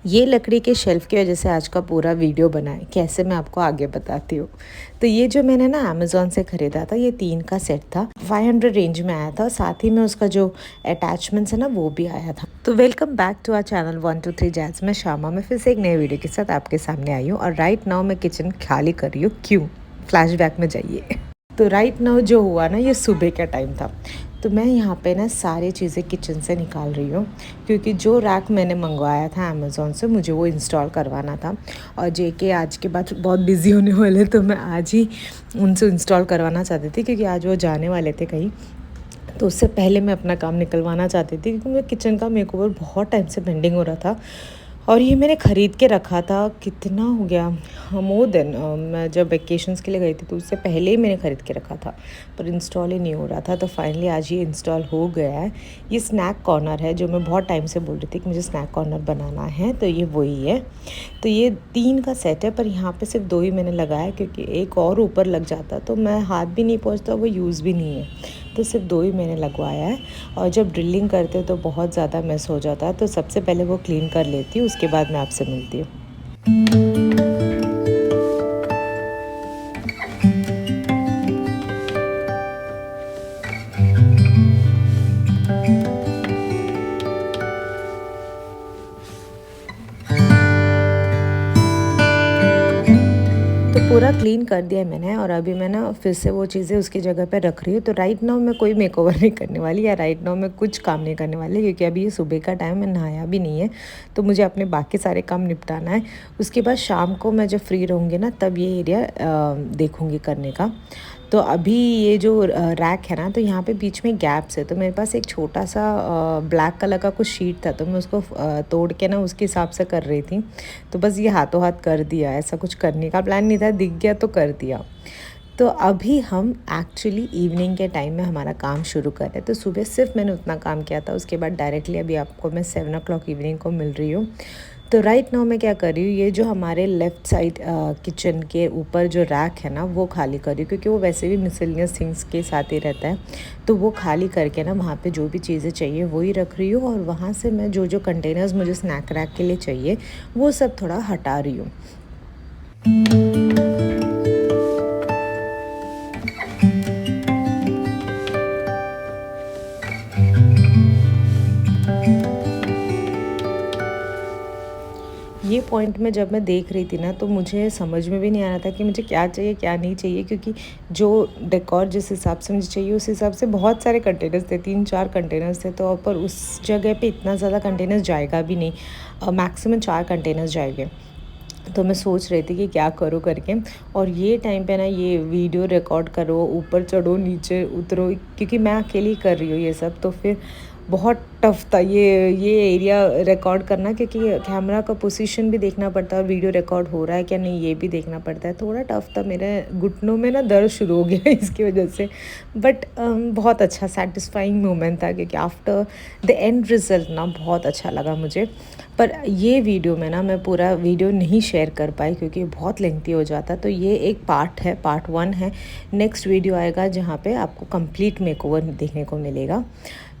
ये लकड़ी के शेल्फ़ की वजह से आज का पूरा वीडियो बना है, कैसे मैं आपको आगे बताती हूँ। तो ये जो मैंने ना अमेज़न से ख़रीदा था, ये 3 का सेट था, 500 रेंज में आया था, साथ ही में उसका जो अटैचमेंट्स है ना वो भी आया था। तो welcome back to our channel 123 jazz. मैं शामा, मैं फिर से एक नए वीडियो के साथ आपके सामने आई हूँ और राइट नाउ मैं किचन खाली कर रही हूँ। क्यों? फ्लैशबैक में जाइए। तो राइट नाउ जो हुआ ना, ये सुबह का टाइम था। तो मैं यहाँ पे ना सारी चीज़ें किचन से निकाल रही हूँ, क्योंकि जो रैक मैंने मंगवाया था अमेज़न से, मुझे वो इंस्टॉल करवाना था। और जेके आज के बाद बहुत बिज़ी होने वाले, तो मैं आज ही उनसे इंस्टॉल करवाना चाहती थी, क्योंकि आज वो जाने वाले थे कहीं। तो उससे पहले मैं अपना काम निकलवाना चाहती थी, क्योंकि मैं किचन का मेकओवर बहुत टाइम से पेंडिंग हो रहा था। और ये मैंने ख़रीद के रखा था, कितना हो गया, मोर देन, मैं जब वेकेशंस के लिए गई थी तो उससे पहले ही मैंने ख़रीद के रखा था, पर इंस्टॉल ही नहीं हो रहा था। तो फाइनली आज ये इंस्टॉल हो गया है। ये स्नैक कॉर्नर है, जो मैं बहुत टाइम से बोल रही थी कि मुझे स्नैक कॉर्नर बनाना है, तो ये वही है। तो ये 3 का सेट है, पर यहाँ पे सिर्फ 2 ही मैंने लगाया, क्योंकि एक और ऊपर लग जाता तो मैं हाथ भी नहीं पहुँचता, वो यूज़ भी नहीं है। तो सिर्फ 2 ही मैंने लगवाया है। और जब ड्रिलिंग करते तो बहुत ज़्यादा मेस हो जाता है, तो सबसे पहले वो क्लीन कर लेती हूँ, उसके बाद मैं आपसे मिलती हूँ। तो पूरा क्लीन कर दिया है मैंने, और अभी मैं ना फिर से वो चीज़ें उसकी जगह पे रख रही हूँ। तो राइट नाउ मैं कोई मेकओवर नहीं करने वाली, या राइट नाउ मैं कुछ काम नहीं करने वाली, क्योंकि अभी ये सुबह का टाइम, मैं नहाया भी नहीं है। तो मुझे अपने बाकी सारे काम निपटाना है। उसके बाद शाम को मैं जब फ्री रहूँगी ना, तब ये एरिया देखूँगी करने का। तो अभी ये जो रैक है ना, तो यहाँ पे बीच में गैप्स है, तो मेरे पास एक छोटा सा ब्लैक कलर का कुछ शीट था, तो मैं उसको तोड़ के ना उसके हिसाब से कर रही थी। तो बस ये हाथों हाथ कर दिया, ऐसा कुछ करने का प्लान नहीं था, दिख गया तो कर दिया। तो अभी हम एक्चुअली इवनिंग के टाइम में हमारा काम शुरू कर रहे हैं। तो सुबह सिर्फ मैंने उतना काम किया था, उसके बाद डायरेक्टली अभी आपको मैं 7 o'clock इवनिंग को मिल रही हूँ। तो राइट नाउ मैं क्या कर रही हूँ, ये जो हमारे लेफ़्ट साइड किचन के ऊपर जो रैक है ना, वो खाली कर रही हूँ, क्योंकि वो वैसे भी मिसलिनियस थिंग्स के साथ ही रहता है। तो वो खाली करके ना, वहाँ पे जो भी चीज़ें चाहिए वही रख रही हूँ, और वहाँ से मैं जो जो कंटेनर्स मुझे स्नैक रैक के लिए चाहिए, वो सब थोड़ा हटा रही हूँ। ये पॉइंट में जब मैं देख रही थी ना, तो मुझे समझ में भी नहीं आ रहा था कि मुझे क्या चाहिए क्या नहीं चाहिए, क्योंकि जो डेकोर जिस हिसाब से मुझे चाहिए, उस हिसाब से बहुत सारे कंटेनर्स थे, 3-4 कंटेनर्स थे। तो पर उस जगह पे इतना ज़्यादा कंटेनर्स जाएगा भी नहीं, मैक्सिमम 4 कंटेनर्स जाएंगे। तो मैं सोच रही थी कि क्या करूँ करके। और ये टाइम पे ना, ये वीडियो रिकॉर्ड करो, ऊपर चढ़ो नीचे उतरो, क्योंकि मैं अकेली कर रही हूँ ये सब, तो फिर बहुत टफ था ये एरिया रिकॉर्ड करना, क्योंकि कैमरा का पोजीशन भी देखना पड़ता है और वीडियो रिकॉर्ड हो रहा है क्या नहीं ये भी देखना पड़ता है। थोड़ा टफ था, मेरे घुटनों में ना दर्द शुरू हो गया इसकी वजह से। बट बहुत अच्छा सेटिस्फाइंग मोमेंट था, क्योंकि आफ्टर द एंड रिज़ल्ट ना बहुत अच्छा लगा मुझे। पर ये वीडियो में ना, मैं पूरा वीडियो नहीं शेयर कर पाई, क्योंकि बहुत लेंथी हो जाता। तो ये एक पार्ट है, पार्ट 1 है। नेक्स्ट वीडियो आएगा जहाँ पे आपको कंप्लीट मेकओवर देखने को मिलेगा।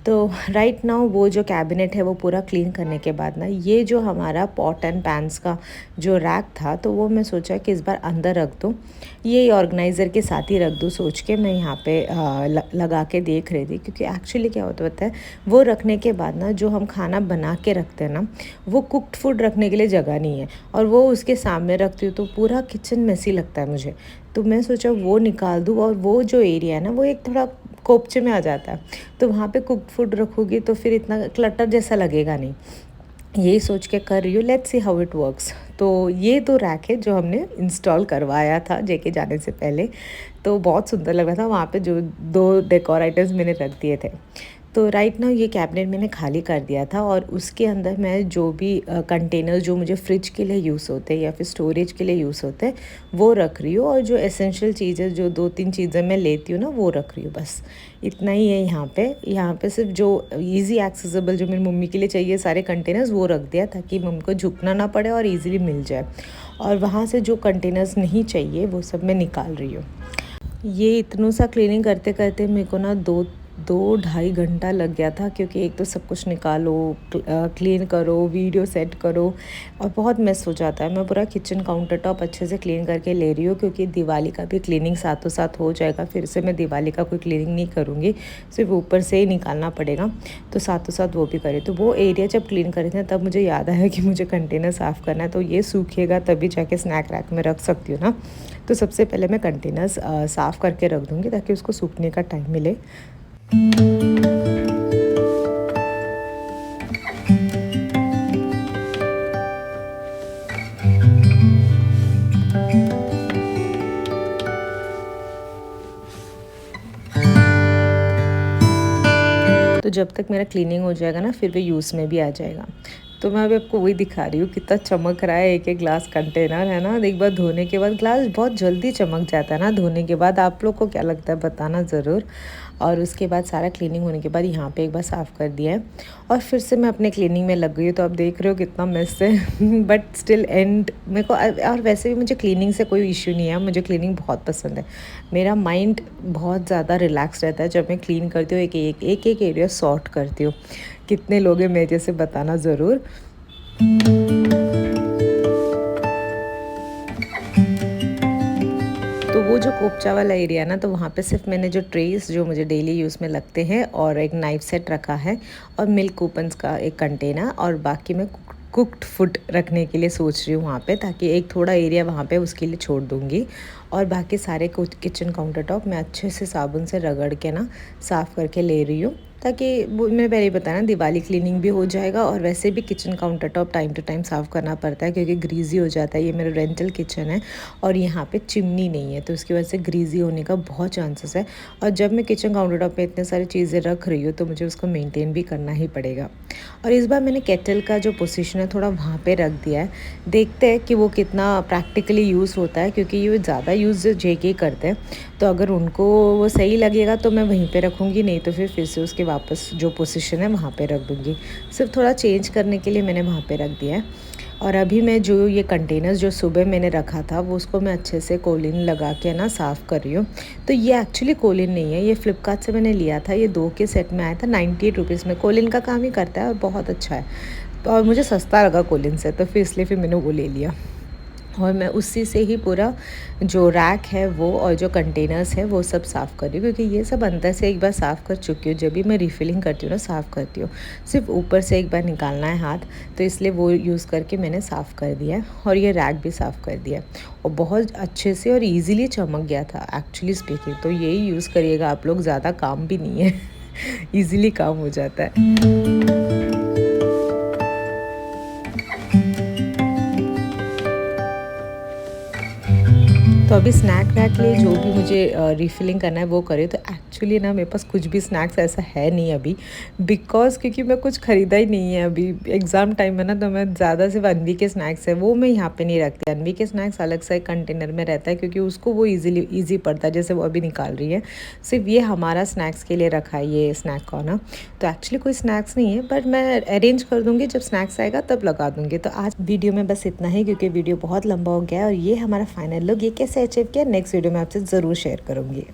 तो राइट नाउ वो जो कैबिनेट है वो पूरा क्लीन करने के बाद ना, ये जो हमारा पॉट एंड पैंस का जो रैक था, तो वो मैं सोचा कि इस बार अंदर रख दूँ, ये ऑर्गेनाइज़र के साथ ही रख दूँ, सोच के मैं यहाँ पे लगा के देख रही थी। क्योंकि एक्चुअली क्या होता है, वो रखने के बाद ना, जो हम खाना बना के रखते हैं ना, वो कुक्ड फूड रखने के लिए जगह नहीं है, और वो उसके सामने रखती हूँ तो पूरा किचन मेसी लगता है मुझे। तो मैं सोचा वो निकाल दूँ, और वो जो एरिया है ना, वो एक थोड़ा कोपचे में आ जाता है। तो वहाँ पे कुक्ड फूड रखोगी तो फिर इतना क्लटर जैसा लगेगा नहीं। यही सोच के कर रही हूँ, let's see how it works. तो ये 2 रैक है जो हमने इंस्टॉल करवाया था जेके जाने से पहले। तो बहुत सुंदर लग रहा था, वहाँ पे जो 2 डेकोर आइटम्स मैंने रख दिए थे। तो राइट नाउ ये कैबिनेट मैंने खाली कर दिया था, और उसके अंदर मैं जो भी कंटेनर जो मुझे फ्रिज के लिए यूज़ होते हैं या फिर स्टोरेज के लिए यूज़ होते हैं, वो रख रही हूँ। और जो एसेंशियल चीज़ें, जो 2-3 चीज़ें मैं लेती हूँ ना, वो रख रही हूँ, बस इतना ही है यहाँ पे। यहाँ पे सिर्फ जो इजी एक्सेसिबल, जो मेरी मम्मी के लिए चाहिए सारे कंटेनर्स, वो रख दिया, ताकि मम्मी को झुकना ना पड़े और ईज़िली मिल जाए। और वहाँ से जो कंटेनर्स नहीं चाहिए, वो सब मैं निकाल रही हूँ। ये इतनों सा क्लीनिंग करते करते मेरे को ना 2 2 ढाई घंटा लग गया था, क्योंकि एक तो सब कुछ निकालो, क्लीन करो, वीडियो सेट करो, और बहुत मेस हो जाता है। मैं पूरा किचन काउंटर टॉप अच्छे से क्लीन करके ले रही हूँ, क्योंकि दिवाली का भी क्लीनिंग साथों साथ हो जाएगा। फिर से मैं दिवाली का कोई क्लीनिंग नहीं करूँगी, सिर्फ ऊपर से ही निकालना पड़ेगा, तो साथों साथ वो भी करें। तो वो एरिया जब क्लीन कर रहे थे तब मुझे याद आया कि मुझे कंटेनर साफ़ करना है, तो ये सूखेगा तभी जाके स्नैक रैक में रख सकती हूँ ना। तो सबसे पहले मैं कंटेनर्स साफ़ करके रख दूँगी, ताकि उसको सूखने का टाइम मिले। तो जब तक मेरा क्लीनिंग हो जाएगा ना, फिर वो यूज़ में भी आ जाएगा। तो मैं अभी आपको वही दिखा रही हूँ, कितना चमक रहा है एक एक ग्लास कंटेनर, है ना। एक बार धोने के बाद ग्लास बहुत जल्दी चमक जाता है ना धोने के बाद। आप लोग को क्या लगता है बताना ज़रूर। और उसके बाद सारा क्लीनिंग होने के बाद यहाँ पे एक बार साफ़ कर दिया है, और फिर से मैं अपने क्लीनिंग में लग गई हूँ। तो आप देख रहे हो कितना मेस है बट स्टिल एंड मेरे को, और वैसे भी मुझे क्लीनिंग से कोई इशू नहीं है, मुझे क्लीनिंग बहुत पसंद है। मेरा माइंड बहुत ज़्यादा रिलैक्स रहता है जब मैं क्लीन करती हूँ, एक एरिया सॉर्ट करती हूँ। कितने लोग हैं मेरे जैसे बताना ज़रूर। तो वो जो कोपचा वाला एरिया है ना, तो वहाँ पे सिर्फ मैंने जो ट्रेस जो मुझे डेली यूज़ में लगते हैं, और एक नाइफ सेट रखा है, और मिल्क कूपन्स का एक कंटेनर, और बाकी मैं कुक्ड फूड रखने के लिए सोच रही हूँ वहाँ पे, ताकि एक थोड़ा एरिया वहाँ पे उसके लिए छोड़ दूँगी। और बाकी सारे किचन काउंटर टॉप मैं अच्छे से साबुन से रगड़ के ना साफ़ करके ले रही हूँ, ताकि वो मैंने पहले ही बताया ना, दिवाली क्लीनिंग भी हो जाएगा। और वैसे भी kitchen counter top time to time साफ़ करना पड़ता है, क्योंकि ग्रीजी हो जाता है। ये मेरा रेंटल किचन है, और यहाँ पे चिमनी नहीं है, तो उसकी वजह से ग्रीजी होने का बहुत चांसेस है। और जब मैं किचन काउंटर टॉप पे इतने सारी चीज़ें रख रही हूँ, तो मुझे उसको मेंटेन भी करना ही पड़ेगा। और इस बार मैंने केटल का जो पोजीशन है थोड़ा वहाँ पे रख दिया है। देखते हैं कि वो कितना प्रैक्टिकली यूज़ होता है, क्योंकि ये ज़्यादा यूज़ जेके करते हैं। तो अगर उनको वो सही लगेगा तो मैं वहीं पे रखूँगी, नहीं तो फिर से उसके वापस जो पोजीशन है वहाँ पे रख दूँगी। सिर्फ थोड़ा चेंज करने के लिए मैंने वहाँ पे रख दिया है। और अभी मैं जो ये कंटेनर्स जो सुबह मैंने रखा था, वो उसको मैं अच्छे से कोलिन लगा के ना साफ़ कर रही हूँ। तो ये एक्चुअली कोलिन नहीं है, ये फ्लिपकार्ट से मैंने लिया था। ये 2 के सेट में आया था 98 रुपीज़ में। कोलिन का काम ही करता है और बहुत अच्छा है, और मुझे सस्ता लगा कोलिन से, तो फिर इसलिए फिर मैंने वो ले लिया। और मैं उसी से ही पूरा जो रैक है वो, और जो कंटेनर्स है वो सब साफ़ कर रही हूँ, क्योंकि ये सब अंदर से एक बार साफ़ कर चुकी हूँ। जब भी मैं रिफ़िलिंग करती हूँ ना, साफ़ करती हूँ, सिर्फ ऊपर से एक बार निकालना है हाथ, तो इसलिए वो यूज़ करके मैंने साफ़ कर दिया है। और ये रैक भी साफ़ कर दिया है, और बहुत अच्छे से और ईज़िली चमक गया था एक्चुअली स्पीकिंग। तो यही यूज़ करिएगा आप लोग, ज़्यादा काम भी नहीं है ईज़िली काम हो जाता है। तो अभी स्नैक रैक के लिए जो भी मुझे रिफ़िलिंग करना है वो करे। तो एक्चुअली ना मेरे पास कुछ भी स्नैक्स ऐसा है नहीं अभी, बिकॉज़ क्योंकि मैं कुछ ख़रीदा ही नहीं है अभी। एग्ज़ाम टाइम है ना, तो मैं ज़्यादा सिर्फ अनवी के स्नैक्स है वो मैं यहाँ पे नहीं रखती। अनवी के स्नैक्स अलग से एक कंटेनर में रहता है, क्योंकि उसको वो ईज़ी पड़ता है, जैसे वो अभी निकाल रही है। सिर्फ ये हमारा स्नैक्स के लिए रखा है ये स्नैक कॉर्नर। तो एक्चुअली कोई स्नैक्स नहीं है, बट मैं अरेंज कर दूँगी, जब स्नैक्स आएगा तब लगा दूँगी। तो आज वीडियो में बस इतना ही, क्योंकि वीडियो बहुत लंबा हो गया है। और ये हमारा फाइनल लुक, ये कैसे अचीव किया नेक्स्ट वीडियो में आपसे ज़रूर शेयर करूँगी।